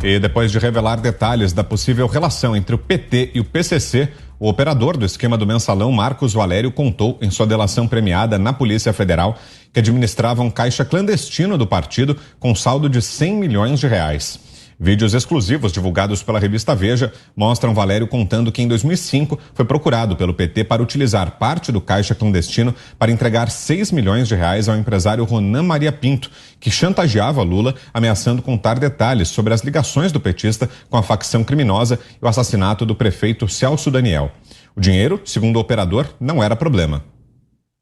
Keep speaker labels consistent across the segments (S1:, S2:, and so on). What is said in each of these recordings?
S1: E depois de revelar detalhes da possível relação entre o PT e o PCC, o operador do esquema do mensalão, Marcos Valério, contou em sua delação premiada na Polícia Federal que administrava um caixa clandestino do partido com saldo de 100 milhões de reais. Vídeos exclusivos divulgados pela revista Veja mostram Valério contando que em 2005 foi procurado pelo PT para utilizar parte do caixa clandestino para entregar 6 milhões de reais ao empresário Ronan Maria Pinto, que chantageava Lula, ameaçando contar detalhes sobre as ligações do petista com a facção criminosa e o assassinato do prefeito Celso Daniel. O dinheiro, segundo o operador, não era problema.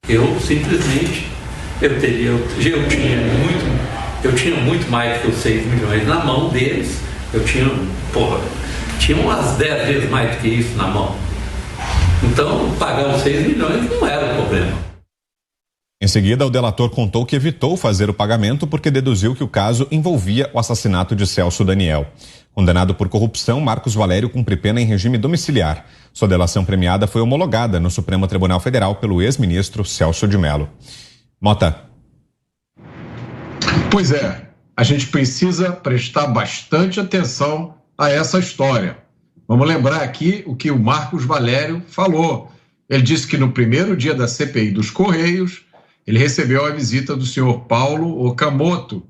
S2: Eu simplesmente, eu tinha muito mais que os 6 milhões na mão deles. Eu tinha umas 10 vezes mais do que isso na mão. Então, pagar os 6 milhões não era o problema.
S1: Em seguida, o delator contou que evitou fazer o pagamento porque deduziu que o caso envolvia o assassinato de Celso Daniel. Condenado por corrupção, Marcos Valério cumpre pena em regime domiciliar. Sua delação premiada foi homologada no Supremo Tribunal Federal pelo ex-ministro Celso de Mello. Mota.
S3: Pois é, a gente precisa prestar bastante atenção a essa história. Vamos lembrar aqui o que o Marcos Valério falou. Ele disse que no primeiro dia da CPI dos Correios, ele recebeu a visita do senhor Paulo Okamoto.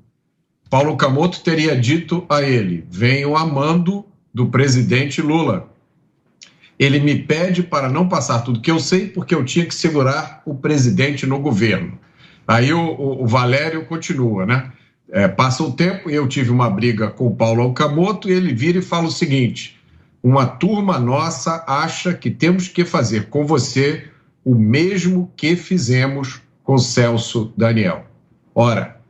S3: Paulo Okamoto teria dito a ele: venho a mando do presidente Lula. Ele me pede para não passar tudo que eu sei, porque eu tinha que segurar o presidente no governo. Aí o Valério continua, né? Passa o tempo e eu tive uma briga com o Paulo Okamoto e ele vira e fala o seguinte: uma turma nossa acha que temos que fazer com você o mesmo que fizemos com Celso Daniel. Ora,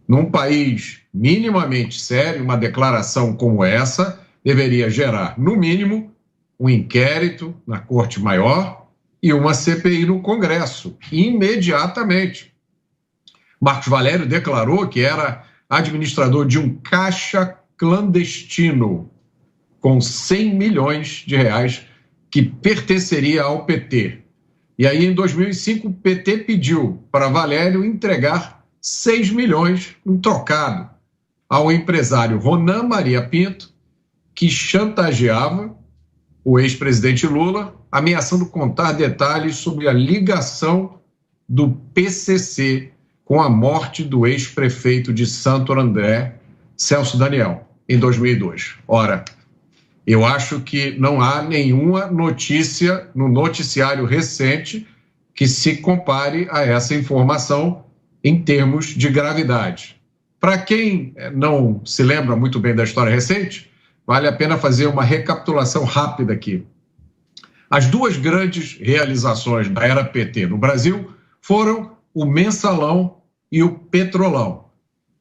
S3: num país minimamente sério, uma declaração como essa deveria gerar, no mínimo, um inquérito na Corte Maior e uma CPI no Congresso, imediatamente. Marcos Valério declarou que era administrador de um caixa clandestino com 100 milhões de reais que pertenceria ao PT. E aí, em 2005, o PT pediu para Valério entregar 6 milhões em trocado ao empresário Ronan Maria Pinto, que chantageava o ex-presidente Lula, ameaçando contar detalhes sobre a ligação do PCC com a morte do ex-prefeito de Santo André, Celso Daniel, em 2002. Ora, eu acho que não há nenhuma notícia no noticiário recente que se compare a essa informação em termos de gravidade. Para quem não se lembra muito bem da história recente, vale a pena fazer uma recapitulação rápida aqui. As duas grandes realizações da era PT no Brasil foram o Mensalão e o Petrolão.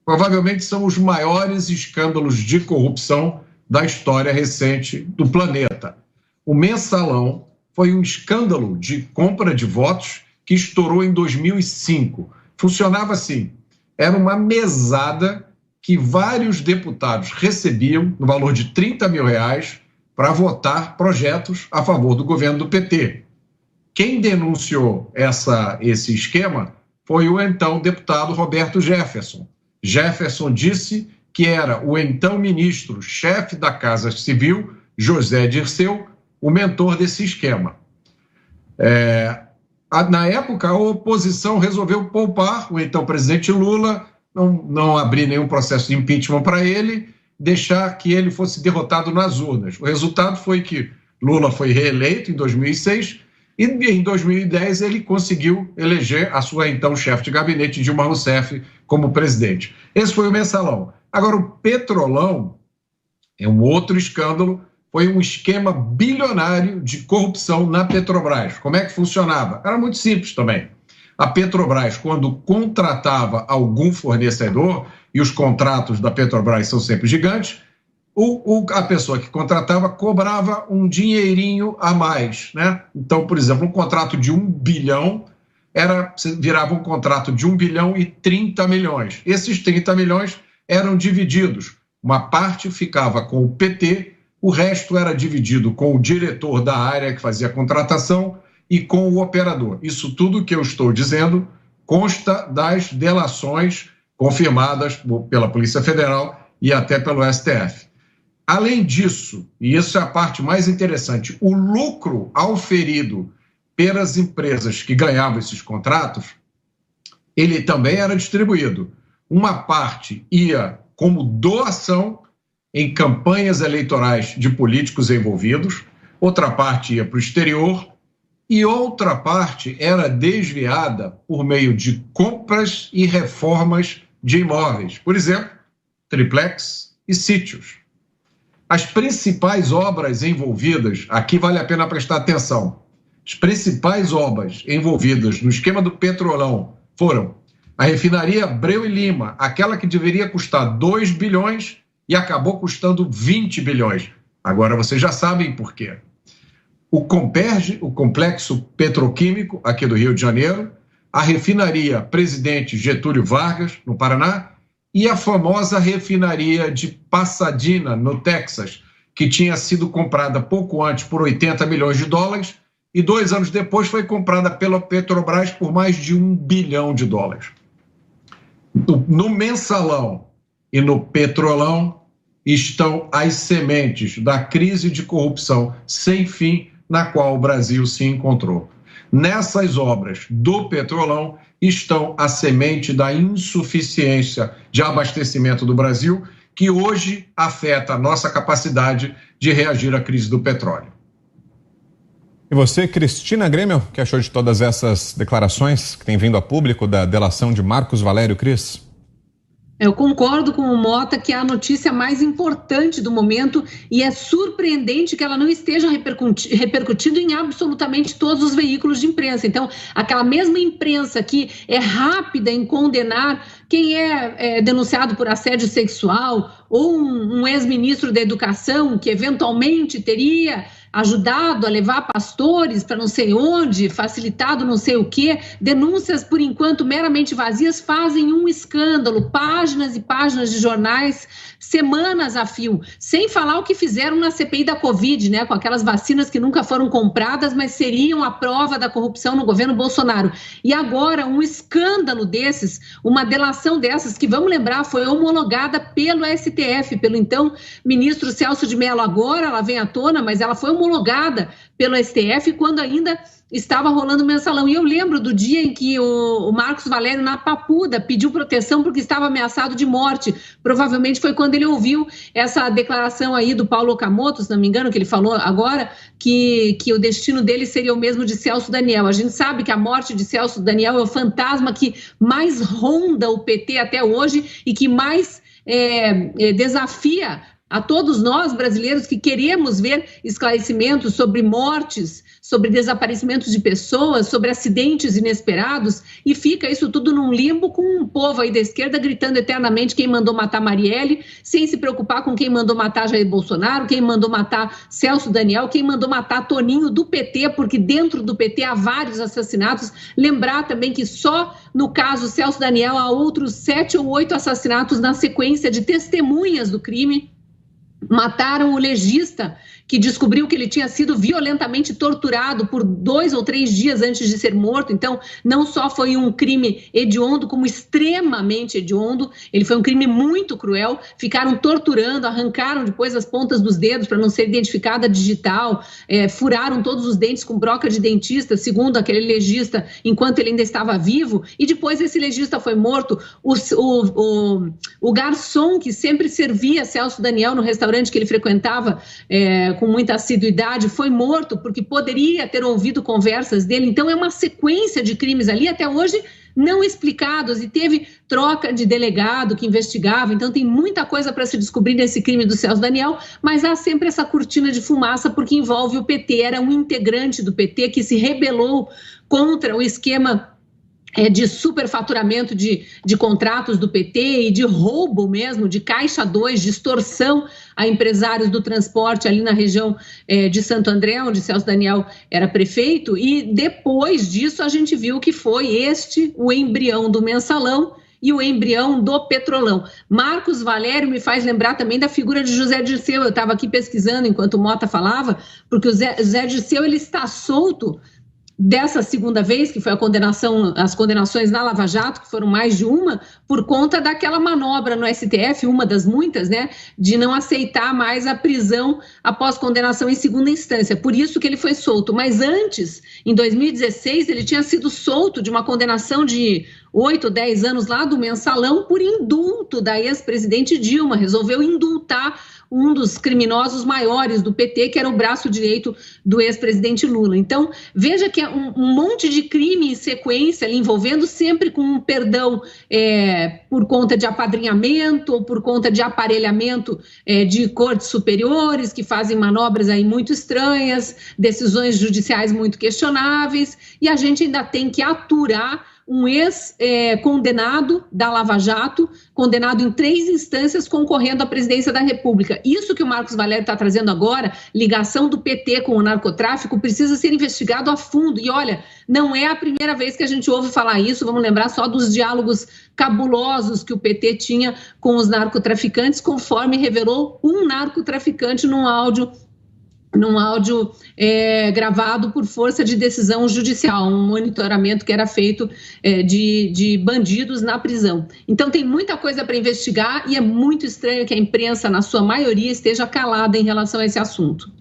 S3: Provavelmente são os maiores escândalos de corrupção da história recente do planeta. O Mensalão foi um escândalo de compra de votos que estourou em 2005. Funcionava assim: era uma mesada que vários deputados recebiam no valor de 30 mil reais para votar projetos a favor do governo do PT. Quem denunciou esse esquema foi o então deputado Roberto Jefferson. Jefferson disse que era o então ministro, chefe da Casa Civil, José Dirceu, o mentor desse esquema. Na época, a oposição resolveu poupar o então presidente Lula, não abrir nenhum processo de impeachment para ele, deixar que ele fosse derrotado nas urnas. O resultado foi que Lula foi reeleito em 2006 e em 2010 ele conseguiu eleger a sua então chefe de gabinete, Dilma Rousseff, como presidente. Esse foi o Mensalão. Agora, o Petrolão é um outro escândalo, foi um esquema bilionário de corrupção na Petrobras. Como é que funcionava? Era muito simples também. A Petrobras, quando contratava algum fornecedor, e os contratos da Petrobras são sempre gigantes, a pessoa que contratava cobrava um dinheirinho a mais, né? Então, por exemplo, um contrato de 1 bilhão virava um contrato de 1 bilhão e 30 milhões. Esses 30 milhões eram divididos. Uma parte ficava com o PT, o resto era dividido com o diretor da área que fazia a contratação e com o operador. Isso tudo que eu estou dizendo consta das delações confirmadas pela Polícia Federal e até pelo STF. Além disso, e isso é a parte mais interessante, o lucro auferido pelas empresas que ganhavam esses contratos, ele também era distribuído. Uma parte ia como doação em campanhas eleitorais de políticos envolvidos, outra parte ia para o exterior e outra parte era desviada por meio de compras e reformas de imóveis, por exemplo, triplex e sítios. As principais obras envolvidas, aqui vale a pena prestar atenção, as principais obras envolvidas no esquema do Petrolão foram a refinaria Abreu e Lima, aquela que deveria custar 2 bilhões e acabou custando 20 bilhões. Agora vocês já sabem por quê. O Comperj, o complexo petroquímico aqui do Rio de Janeiro, a refinaria Presidente Getúlio Vargas, no Paraná, e a famosa refinaria de Pasadena, no Texas, que tinha sido comprada pouco antes por 80 milhões de dólares e 2 anos depois foi comprada pela Petrobras por mais de 1 bilhão de dólares. No Mensalão e no Petrolão estão as sementes da crise de corrupção sem fim na qual o Brasil se encontrou. Nessas obras do Petrolão estão a semente da insuficiência de abastecimento do Brasil, que hoje afeta a nossa capacidade de reagir à crise do petróleo.
S1: E você, Cristina Grêmio, que achou de todas essas declarações que têm vindo a público da delação de Marcos Valério, Cris?
S4: Eu concordo com o Mota que é a notícia mais importante do momento e é surpreendente que ela não esteja repercutindo em absolutamente todos os veículos de imprensa. Então, aquela mesma imprensa que é rápida em condenar quem é denunciado por assédio sexual ou um ex-ministro da Educação que eventualmente teria ajudado a levar pastores para não sei onde, facilitado não sei o quê, denúncias por enquanto meramente vazias fazem um escândalo, páginas e páginas de jornais, semanas a fio, sem falar o que fizeram na CPI da Covid, né, com aquelas vacinas que nunca foram compradas, mas seriam a prova da corrupção no governo Bolsonaro. E agora um escândalo desses, uma delação dessas, que vamos lembrar, foi homologada pelo STF, pelo então ministro Celso de Mello. Agora ela vem à tona, mas ela foi homologada pelo STF quando ainda estava rolando o Mensalão. E eu lembro do dia em que o Marcos Valério, na Papuda, pediu proteção porque estava ameaçado de morte. Provavelmente foi quando ele ouviu essa declaração aí do Paulo Okamoto, se não me engano, que ele falou agora, que o destino dele seria o mesmo de Celso Daniel. A gente sabe que a morte de Celso Daniel é o fantasma que mais ronda o PT até hoje e que mais desafia a todos nós brasileiros que queremos ver esclarecimentos sobre mortes, sobre desaparecimentos de pessoas, sobre acidentes inesperados, e fica isso tudo num limbo com um povo aí da esquerda gritando eternamente quem mandou matar Marielle, sem se preocupar com quem mandou matar Jair Bolsonaro, quem mandou matar Celso Daniel, quem mandou matar Toninho do PT, porque dentro do PT há vários assassinatos. Lembrar também que só no caso Celso Daniel há outros 7 ou 8 assassinatos na sequência de testemunhas do crime. Mataram o legista que descobriu que ele tinha sido violentamente torturado por 2 ou 3 dias antes de ser morto. Então, não só foi um crime hediondo, como extremamente hediondo. Ele foi um crime muito cruel. Ficaram torturando, arrancaram depois as pontas dos dedos para não ser identificada digital, furaram todos os dentes com broca de dentista, segundo aquele legista, enquanto ele ainda estava vivo. E depois esse legista foi morto. O garçom que sempre servia Celso Daniel no restaurante que ele frequentava com muita assiduidade, foi morto porque poderia ter ouvido conversas dele. Então é uma sequência de crimes ali até hoje não explicados, e teve troca de delegado que investigava. Então tem muita coisa para se descobrir nesse crime do Celso Daniel, mas há sempre essa cortina de fumaça porque envolve o PT. Era um integrante do PT que se rebelou contra o esquema de superfaturamento de contratos do PT e de roubo mesmo, de caixa 2, de extorsão a empresários do transporte ali na região de Santo André, onde Celso Daniel era prefeito, e depois disso a gente viu que foi o embrião do Mensalão e o embrião do Petrolão. Marcos Valério me faz lembrar também da figura de José Dirceu. Eu estava aqui pesquisando enquanto o Mota falava, porque o José Dirceu ele está solto dessa segunda vez, que foi as condenações na Lava Jato, que foram mais de uma, por conta daquela manobra no STF, uma das muitas, né, de não aceitar mais a prisão após condenação em segunda instância. Por isso que ele foi solto. Mas antes, em 2016, ele tinha sido solto de uma condenação de 8, 10 anos lá do Mensalão por indulto da ex-presidente Dilma. Resolveu indultar um dos criminosos maiores do PT, que era o braço direito do ex-presidente Lula. Então, veja que é um monte de crime em sequência, ali, envolvendo sempre com um perdão por conta de apadrinhamento ou por conta de aparelhamento de cortes superiores, que fazem manobras aí muito estranhas, decisões judiciais muito questionáveis, e a gente ainda tem que aturar um ex-condenado da Lava Jato, condenado em 3 instâncias, concorrendo à presidência da República. Isso que o Marcos Valério está trazendo agora, ligação do PT com o narcotráfico, precisa ser investigado a fundo. E olha, não é a primeira vez que a gente ouve falar isso, vamos lembrar só dos diálogos cabulosos que o PT tinha com os narcotraficantes, conforme revelou um narcotraficante num áudio gravado por força de decisão judicial, um monitoramento que era feito de bandidos na prisão. Então tem muita coisa para investigar e é muito estranho que a imprensa, na sua maioria, esteja calada em relação a esse assunto.